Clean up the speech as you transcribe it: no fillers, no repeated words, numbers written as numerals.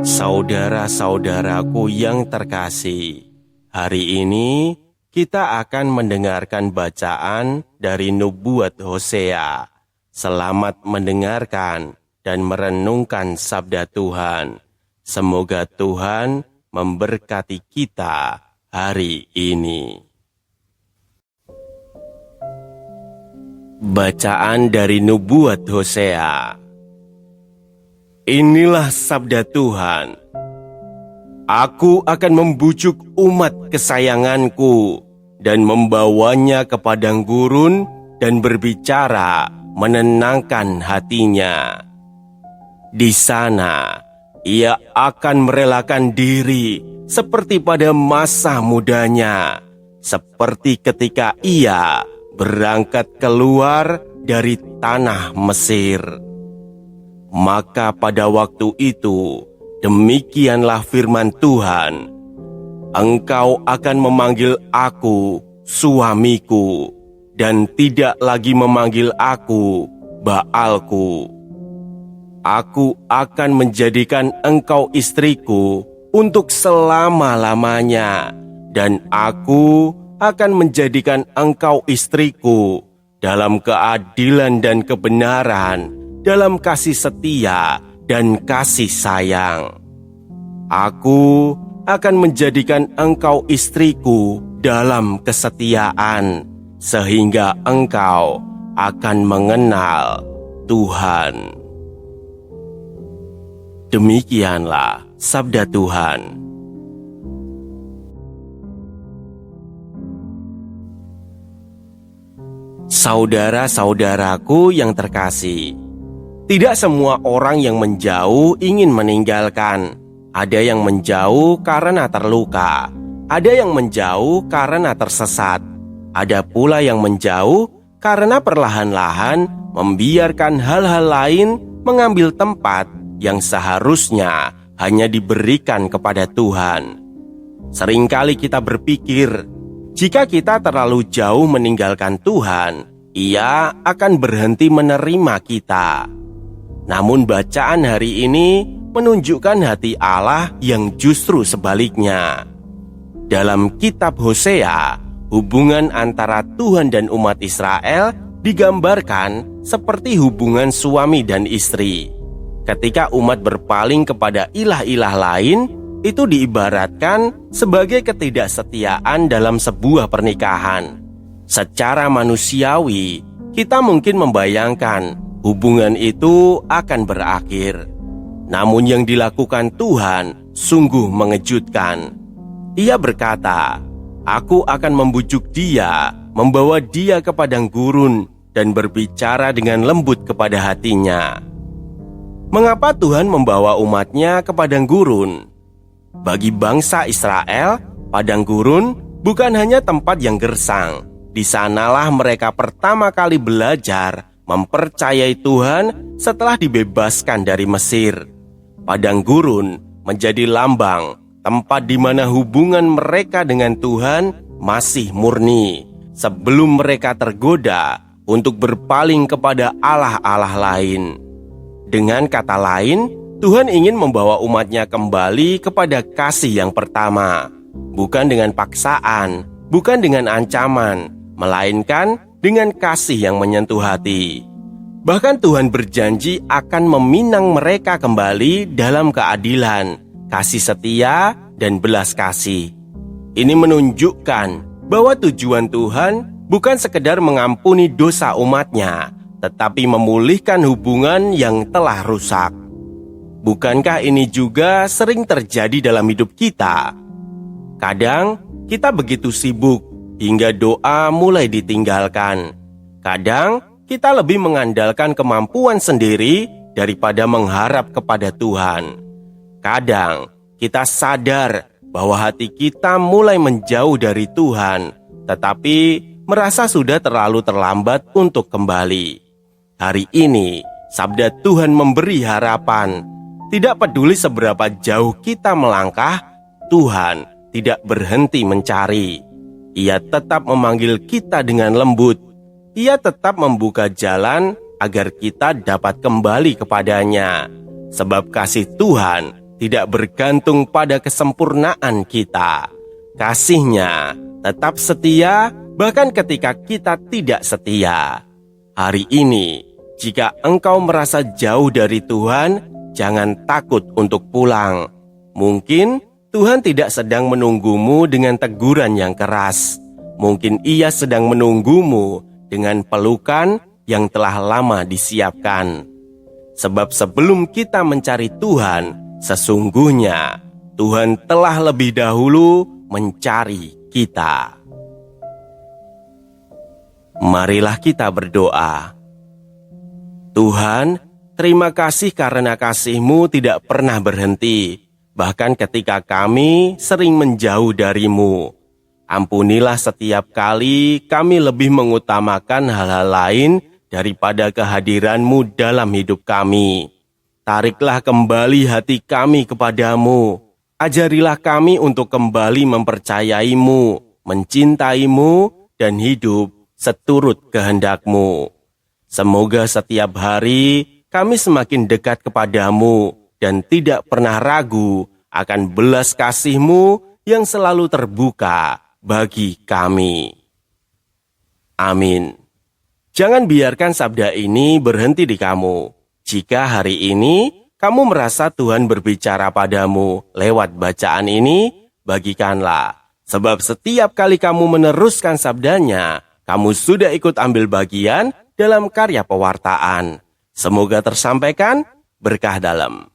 Saudara-saudaraku yang terkasih, hari ini kita akan mendengarkan bacaan dari Nubuat Hosea. Selamat mendengarkan dan merenungkan sabda Tuhan. Semoga Tuhan memberkati kita hari ini. Bacaan dari Nubuat Hosea. Inilah sabda Tuhan. Aku akan membujuk umat kesayanganku dan membawanya ke padang gurun dan berbicara menenangkan hatinya. Di sana, ia akan merelakan diri seperti pada masa mudanya, seperti ketika ia berangkat keluar dari tanah Mesir. Maka pada waktu itu, demikianlah firman Tuhan, Engkau akan memanggil aku suamiku, dan tidak lagi memanggil aku Baalku. Aku akan menjadikan engkau istriku untuk selama-lamanya, dan aku akan menjadikan engkau istriku dalam keadilan dan kebenaran, dalam kasih setia dan kasih sayang. Aku akan menjadikan engkau istriku dalam kesetiaan, sehingga engkau akan mengenal Tuhan. Demikianlah sabda Tuhan. Saudara-saudaraku yang terkasih, tidak semua orang yang menjauh ingin meninggalkan. Ada yang menjauh karena terluka, ada yang menjauh karena tersesat, ada pula yang menjauh karena perlahan-lahan membiarkan hal-hal lain mengambil tempat yang seharusnya hanya diberikan kepada Tuhan. Seringkali kita berpikir, jika kita terlalu jauh meninggalkan Tuhan, Ia akan berhenti menerima kita. Namun bacaan hari ini menunjukkan hati Allah yang justru sebaliknya. Dalam kitab Hosea, hubungan antara Tuhan dan umat Israel digambarkan seperti hubungan suami dan istri. Ketika umat berpaling kepada ilah-ilah lain, itu diibaratkan sebagai ketidaksetiaan dalam sebuah pernikahan. Secara manusiawi, kita mungkin membayangkan hubungan itu akan berakhir. Namun yang dilakukan Tuhan sungguh mengejutkan. Ia berkata, Aku akan membujuk dia, membawa dia ke padang gurun, dan berbicara dengan lembut kepada hatinya. Mengapa Tuhan membawa umatnya ke padang gurun? Bagi bangsa Israel, padang gurun bukan hanya tempat yang gersang. Di sanalah mereka pertama kali belajar mempercayai Tuhan setelah dibebaskan dari Mesir. Padang gurun menjadi lambang tempat di mana hubungan mereka dengan Tuhan masih murni, sebelum mereka tergoda untuk berpaling kepada allah-allah lain. Dengan kata lain, Tuhan ingin membawa umatnya kembali kepada kasih yang pertama, bukan dengan paksaan, bukan dengan ancaman, melainkan dengan kasih yang menyentuh hati. Bahkan Tuhan berjanji akan meminang mereka kembali dalam keadilan, kasih setia, dan belas kasih. Ini menunjukkan bahwa tujuan Tuhan bukan sekedar mengampuni dosa umatnya, tetapi memulihkan hubungan yang telah rusak. Bukankah ini juga sering terjadi dalam hidup kita? Kadang kita begitu sibuk hingga doa mulai ditinggalkan. Kadang kita lebih mengandalkan kemampuan sendiri daripada mengharap kepada Tuhan. Kadang kita sadar bahwa hati kita mulai menjauh dari Tuhan, tetapi merasa sudah terlalu terlambat untuk kembali. Hari ini, sabda Tuhan memberi harapan. Tidak peduli seberapa jauh kita melangkah, Tuhan tidak berhenti mencari. Ia tetap memanggil kita dengan lembut. Ia tetap membuka jalan agar kita dapat kembali kepadanya. Sebab kasih Tuhan tidak bergantung pada kesempurnaan kita. Kasih-Nya tetap setia bahkan ketika kita tidak setia. Hari ini, jika engkau merasa jauh dari Tuhan, jangan takut untuk pulang. Mungkin Tuhan tidak sedang menunggumu dengan teguran yang keras. Mungkin Ia sedang menunggumu dengan pelukan yang telah lama disiapkan. Sebab sebelum kita mencari Tuhan, sesungguhnya Tuhan telah lebih dahulu mencari kita. Marilah kita berdoa. Tuhan, terima kasih karena kasih-Mu tidak pernah berhenti, bahkan ketika kami sering menjauh dari-Mu. Ampunilah setiap kali kami lebih mengutamakan hal-hal lain daripada kehadiran-Mu dalam hidup kami. Tariklah kembali hati kami kepadamu. Ajarilah kami untuk kembali mempercayai-Mu, mencintai-Mu, dan hidup seturut kehendak-Mu. Semoga setiap hari kami semakin dekat kepadamu dan tidak pernah ragu akan belas kasih-Mu yang selalu terbuka bagi kami. Amin. Jangan biarkan sabda ini berhenti di kamu. Jika hari ini kamu merasa Tuhan berbicara padamu lewat bacaan ini, bagikanlah. Sebab setiap kali kamu meneruskan sabdanya, kamu sudah ikut ambil bagian dalam karya pewartaan. Semoga tersampaikan berkah dalam.